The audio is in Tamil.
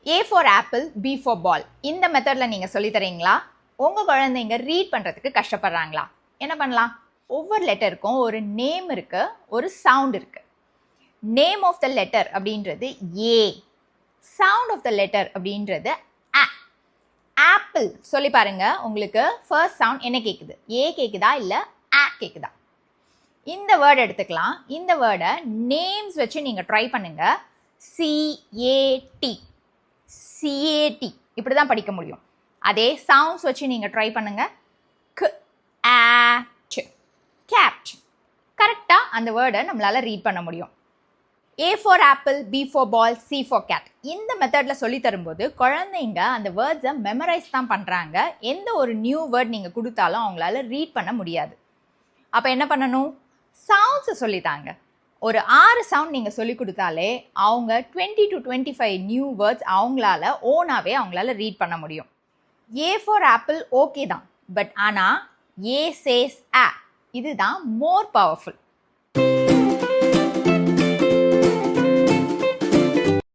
A for apple, B for ball. இந்த மெத்தடில் நீங்கள் சொல்லி தரீங்களா? உங்கள் குழந்தைங்க ரீட் பண்ணுறதுக்கு கஷ்டப்படுறாங்களா? என்ன பண்ணலாம்? ஒவ்வொரு லெட்டருக்கும் ஒரு நேம் இருக்கு, ஒரு சவுண்ட் இருக்கு. நேம் ஆஃப் த லெட்டர் அப்படின்றது ஏ, சவுண்ட் ஆஃப் த லெட்டர் அப்படின்றது ஆ. ஆப்பிள் சொல்லி பாருங்க, உங்களுக்கு ஃபர்ஸ்ட் சவுண்ட் என்ன கேட்குது? ஏ கேட்குதா இல்லை ஆ கேட்குதா? இந்த வேர்டு எடுத்துக்கலாம். இந்த வேர்டை நேம்ஸ் வச்சு நீங்கள் ட்ரை பண்ணுங்க. CAT, CAT இப்படி தான் படிக்க முடியும். அதே சவுண்ட்ஸ் வச்சு நீங்கள் ட்ரை பண்ணுங்க. கேட். கரெக்டாக அந்த வேர்டை நம்மளால் ரீட் பண்ண முடியும். A for apple, B for ball, C for cat. இந்த மெத்தடில் சொல்லி தரும்போது குழந்தைங்க அந்த வேர்ட்ஸை மெமரைஸ் தான் பண்ணுறாங்க. எந்த ஒரு நியூ வேர்ட் நீங்கள் கொடுத்தாலும் அவங்களால ரீட் பண்ண முடியாது. அப்போ என்ன பண்ணணும்? சவுண்ட்ஸை சொல்லித்தாங்க. ஒரு 6 சவுண்ட் நீங்கள் சொல்லி கொடுத்தாலே அவங்க 20 to 25 நியூ வேர்ட்ஸ் அவங்களால ஓனாகவே அவங்களால ரீட் பண்ண முடியும். A for apple ஓகே தான், பட் ஆனால் A says a இதுதான் மோர் பவர்ஃபுல்.